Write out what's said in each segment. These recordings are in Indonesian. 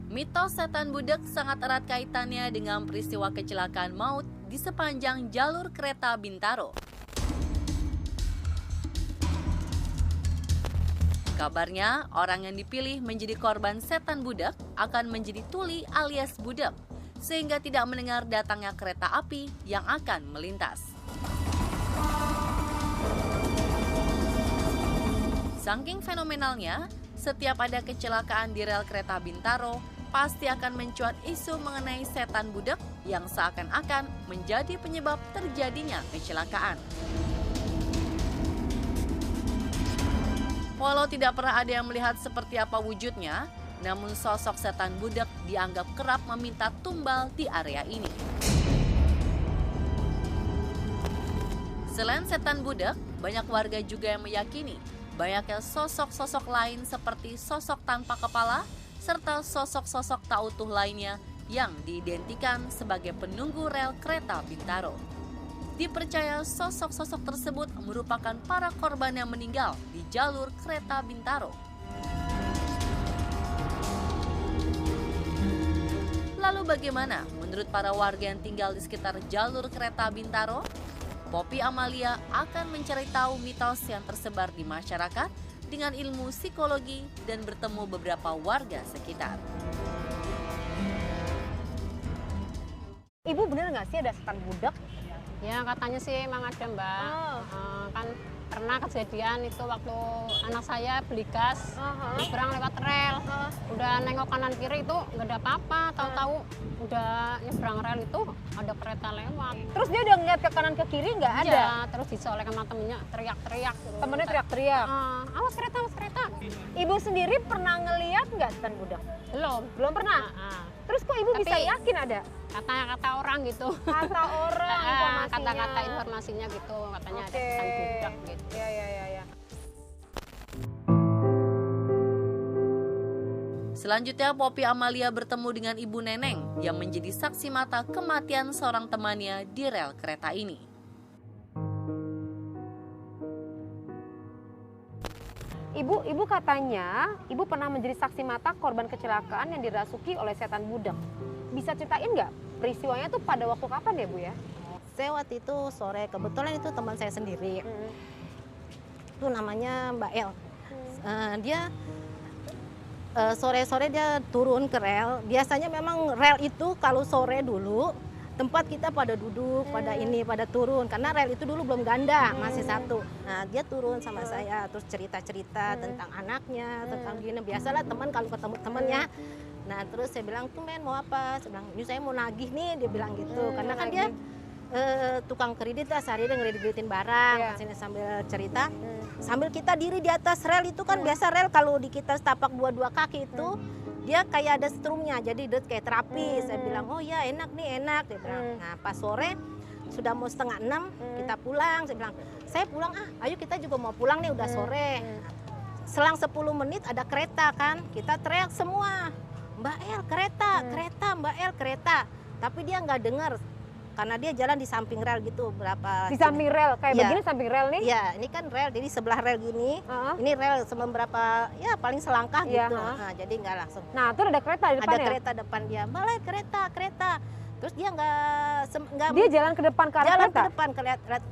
Mitos setan budak sangat erat kaitannya dengan peristiwa kecelakaan maut di sepanjang jalur kereta Bintaro. Kabarnya, orang yang dipilih menjadi korban setan budak akan menjadi tuli alias budak, sehingga tidak mendengar datangnya kereta api yang akan melintas. Saking fenomenalnya, setiap ada kecelakaan di rel kereta Bintaro, pasti akan mencuat isu mengenai setan budak yang seakan-akan menjadi penyebab terjadinya kecelakaan. Walau tidak pernah ada yang melihat seperti apa wujudnya, namun sosok setan budak dianggap kerap meminta tumbal di area ini. Selain setan budak, banyak warga juga yang meyakini banyaknya sosok-sosok lain seperti sosok tanpa kepala, serta sosok-sosok tak utuh lainnya yang diidentikan sebagai penunggu rel kereta Bintaro. Dipercaya sosok-sosok tersebut merupakan para korban yang meninggal di jalur kereta Bintaro. Lalu bagaimana menurut para warga yang tinggal di sekitar jalur kereta Bintaro? Poppy Amalia akan mencari tahu mitos yang tersebar di masyarakat dengan ilmu psikologi dan bertemu beberapa warga sekitar. Ibu bener nggak sih ada setan budak? Ya katanya sih emang ada Mbak. Kan pernah kejadian itu waktu anak saya beli gas, nyebrang lewat rel. Udah nengok kanan kiri itu nggak ada apa-apa, tahu-tahu udah nyebrang rel itu ada kereta lewat. Terus dia udah ngeliat ke kanan ke kiri nggak ada? Ya, terus dicolek sama temennya teriak-teriak. Gitu. Temennya teriak-teriak? Awas kereta, awas kereta. Ibu sendiri pernah ngeliat nggak setan budak? Belum. Belum pernah? Terus kok ibu bisa yakin ada? Kata orang gitu. Kata orang informasinya. Kata-kata informasinya gitu, katanya ada setan budak gitu. Ya. Selanjutnya, Poppy Amalia bertemu dengan Ibu Neneng yang menjadi saksi mata kematian seorang temannya di rel kereta ini. Ibu katanya, ibu pernah menjadi saksi mata korban kecelakaan yang dirasuki oleh setan budak. Bisa ceritain nggak peristiwanya tuh pada waktu kapan ya Bu ya? Saya waktu itu sore, kebetulan itu teman saya sendiri. Itu namanya Mbak El. Dia sore-sore dia turun ke rel. Biasanya memang rel itu kalau sore dulu tempat kita pada duduk, pada turun karena rel itu dulu belum ganda, masih satu. Nah, dia turun sama saya terus cerita-cerita tentang anaknya, tentang gini. Biasalah teman kalau ketemu temannya. Nah, terus saya bilang, "Tuh men, mau apa?" Saya bilang, "Ini saya mau nagih nih," dia bilang gitu. Karena kan dia tukang kredit lah, sehari dia ngekreditin barang, sini sambil cerita. Sambil kita diri di atas rel itu kan biasa rel kalau di kita setapak dua kaki itu dia kayak ada strumnya, jadi dia kayak terapi. Saya bilang, "Oh ya enak nih, enak," dia bilang. Nah, pas sore sudah mau 5:30 kita pulang. Saya bilang, "Saya pulang ayo kita juga mau pulang nih, udah sore." Selang 10 menit ada kereta kan, kita teriak semua, "Mbak El kereta, kereta, Mbak El kereta." Tapi dia nggak dengar karena dia jalan di samping rel gitu berapa. Di samping rel kayak begini samping rel nih? Iya, ini kan rel, jadi sebelah rel gini. Ini rel berapa ya paling selangkah gitu. Nah, jadi nggak langsung. Nah, tuh ada kereta di depan Ada kereta depan dia. "Mbak El kereta." Terus dia nggak dia jalan ke depan ke arah jalan kereta? ke depan ke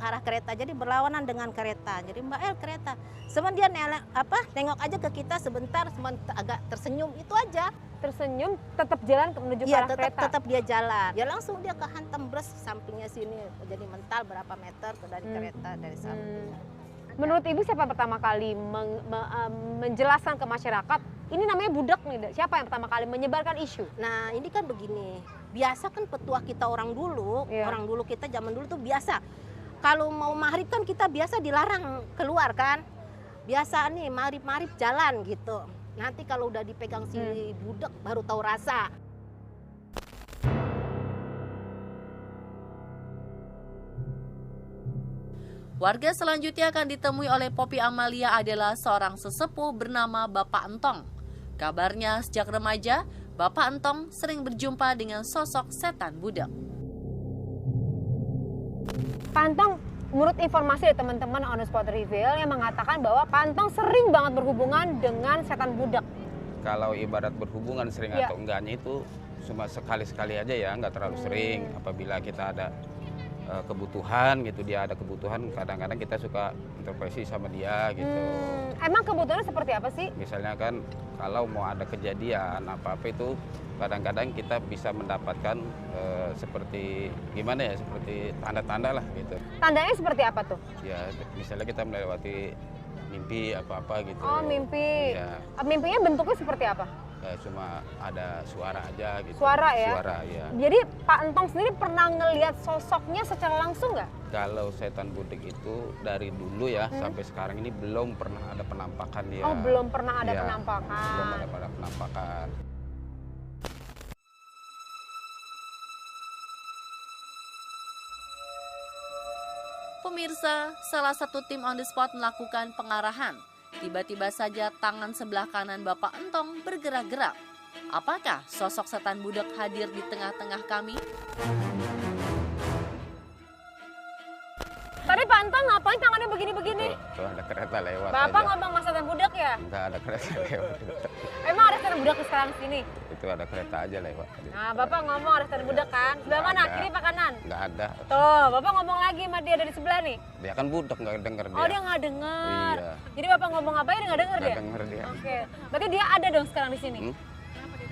arah kereta, jadi berlawanan dengan kereta. Jadi Mbak El kereta. Semen dia nengok aja ke kita sebentar, agak tersenyum itu aja. Tersenyum, tetap jalan menuju ke arah kereta? Tetap dia jalan. Ya langsung dia kehantam bres sampingnya sini, jadi mental berapa meter dari kereta dari samping. Menurut Ibu siapa pertama kali menjelaskan ke masyarakat, ini namanya budak nih, siapa yang pertama kali menyebarkan isu? Nah ini kan begini, biasa kan petua kita orang dulu kita zaman dulu tuh biasa. Kalau mau maghrib kan kita biasa dilarang keluar kan. Biasa nih maghrib jalan gitu. Nanti kalau udah dipegang si budak baru tahu rasa. Warga selanjutnya akan ditemui oleh Poppy Amalia adalah seorang sesepuh bernama Bapak Entong. Kabarnya sejak remaja, Bapak Entong sering berjumpa dengan sosok setan budak. Pak Entong, menurut informasi dari teman-teman On The Spot Reveal yang mengatakan bahwa Pak Entong sering banget berhubungan dengan setan budak. Kalau ibarat berhubungan sering Iya. atau enggaknya itu cuma sekali-sekali aja ya, nggak terlalu sering. Apabila kita ada kebutuhan gitu, dia ada kebutuhan, kadang-kadang kita suka intervensi sama dia gitu. Emang kebutuhannya seperti apa sih? Misalnya kan kalau mau ada kejadian apa-apa itu kadang-kadang kita bisa mendapatkan seperti gimana ya, seperti tanda-tanda lah gitu. Tandanya seperti apa tuh? Ya misalnya kita melewati mimpi apa-apa gitu. Oh, mimpi. Iya. Mimpinya bentuknya seperti apa? Kayak cuma ada suara aja gitu. Suara ya? Suara ya. Jadi Pak Entong sendiri pernah ngelihat sosoknya secara langsung nggak? Kalau setan budik itu dari dulu ya sampai sekarang ini belum pernah ada penampakan dia. Oh, belum pernah ada Iya, penampakan. Belum ada penampakan. Pemirsa, salah satu tim on the spot melakukan pengarahan. Tiba-tiba saja tangan sebelah kanan Bapak Entong bergerak-gerak. Apakah sosok setan budak hadir di tengah-tengah kami? Tadi Pak Entong ngapain tangannya begini-begini? Tuh ada kereta lewat Bapak aja. ngomong masa setan budak ya? Enggak ada kereta lewat. Emang ada setan budak sekarang sini? Itu ada kereta aja lewat. Nah, Bapak ngomong ada setan budak kan? Sebelah mana? Ada. Kiri apa kanan? Enggak ada. Tuh, Bapak ngomong lagi sama dia dari sebelah nih. Dia kan budak nggak denger dia. Oh, dia nggak dengar. Iya. Jadi Bapak ngomong apa dia nggak dengar Nggak dia? denger dia. Oke. Berarti dia ada dong sekarang di sini.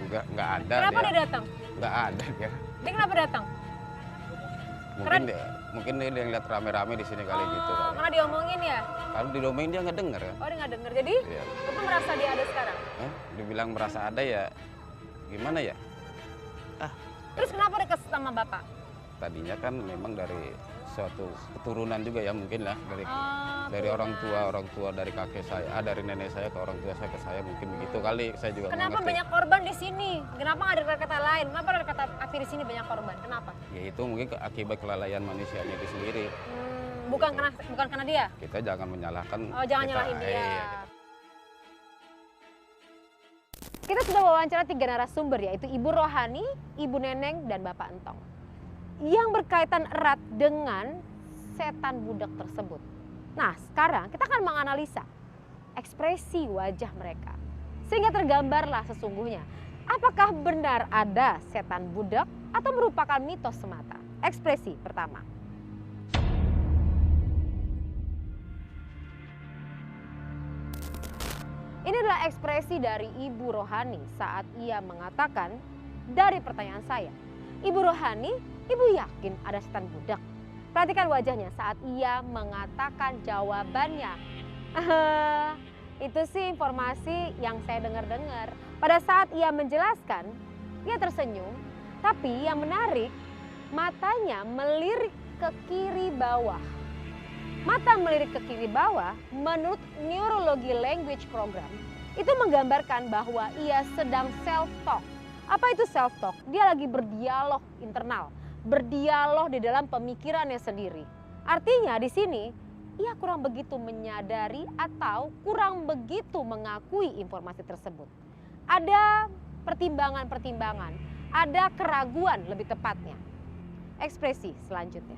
Enggak ada Kenapa dia datang? Enggak ada dia. Dia kenapa datang? Mungkin dia yang lihat rame-rame di sini kali gitu Oh, kali. karena diomongin ya? Kalau didomengin dia nggak denger kan. Oh, dia nggak dengar. Jadi, Iya. Bapak merasa dia ada sekarang? Dibilang merasa ada ya gimana ya? Terus kenapa dekat sama Bapak? Tadinya kan memang dari suatu keturunan juga ya mungkin lah dari Oh, orang tua dari kakek saya, dari nenek saya ke orang tua saya ke saya mungkin begitu kali, saya juga nggak Kenapa ngerti. banyak korban di sini? Kenapa nggak ada kata lain? Kenapa ada kata api di sini banyak korban? Kenapa? Ya itu mungkin akibat kelalaian manusianya itu sendiri. Bukan karena dia. Kita jangan menyalahkan. Oh, jangan nyalahin dia. Iya. Kita sudah wawancara 3 narasumber, yaitu Ibu Rohani, Ibu Neneng, dan Bapak Entong, yang berkaitan erat dengan setan budak tersebut. Nah, sekarang kita akan menganalisa ekspresi wajah mereka, sehingga tergambarlah sesungguhnya apakah benar ada setan budak atau merupakan mitos semata. Ekspresi pertama. Ini adalah ekspresi dari Ibu Rohani saat ia mengatakan, dari pertanyaan saya, Ibu Rohani, Ibu yakin ada setan budak? Perhatikan wajahnya saat ia mengatakan jawabannya. Itu sih informasi yang saya dengar-dengar. Pada saat ia menjelaskan, ia tersenyum, tapi yang menarik, matanya melirik ke kiri bawah. Mata melirik ke kiri bawah menurut Neurology Language Program itu menggambarkan bahwa ia sedang self-talk. Apa itu self-talk? Dia lagi berdialog internal, berdialog di dalam pemikirannya sendiri. Artinya di sini ia kurang begitu menyadari atau kurang begitu mengakui informasi tersebut. Ada pertimbangan-pertimbangan, ada keraguan lebih tepatnya. Ekspresi selanjutnya.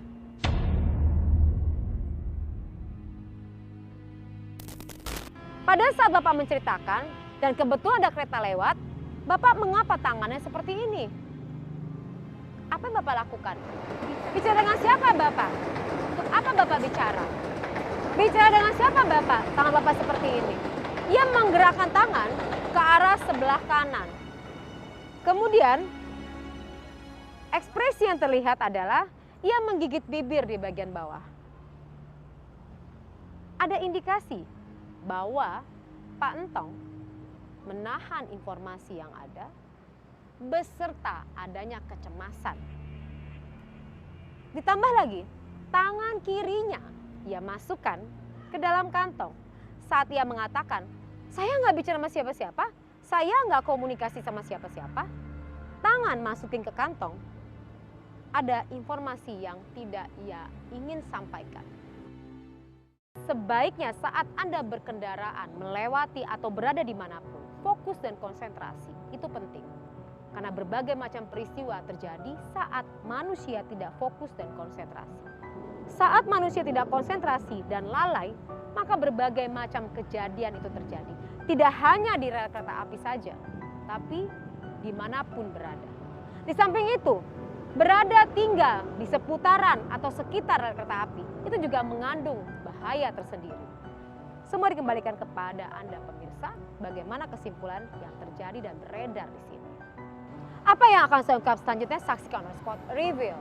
Pada saat Bapak menceritakan dan kebetulan ada kereta lewat, Bapak mengapa tangannya seperti ini? Apa yang Bapak lakukan? Bicara dengan siapa Bapak? Untuk apa Bapak bicara? Bicara dengan siapa Bapak? Tangan Bapak seperti ini. Ia menggerakkan tangan ke arah sebelah kanan. Kemudian ekspresi yang terlihat adalah ia menggigit bibir di bagian bawah. Ada indikasi bahwa Pak Entong menahan informasi yang ada beserta adanya kecemasan. Ditambah lagi, tangan kirinya ia masukkan ke dalam kantong saat ia mengatakan, saya nggak bicara sama siapa-siapa, saya nggak komunikasi sama siapa-siapa. Tangan masukin ke kantong, ada informasi yang tidak ia ingin sampaikan. Sebaiknya saat Anda berkendaraan, melewati atau berada dimanapun, fokus dan konsentrasi itu penting. Karena berbagai macam peristiwa terjadi saat manusia tidak fokus dan konsentrasi. Saat manusia tidak konsentrasi dan lalai, maka berbagai macam kejadian itu terjadi. tidak hanya di rel kereta api saja, tapi dimanapun berada. Di samping itu, berada tinggal di seputaran atau sekitar rel kereta api itu juga mengandung bahaya tersendiri. Semua dikembalikan kepada Anda pemirsa, bagaimana kesimpulan yang terjadi dan beredar di sini. Apa yang akan saya ungkap selanjutnya, saksikan on Spot Review.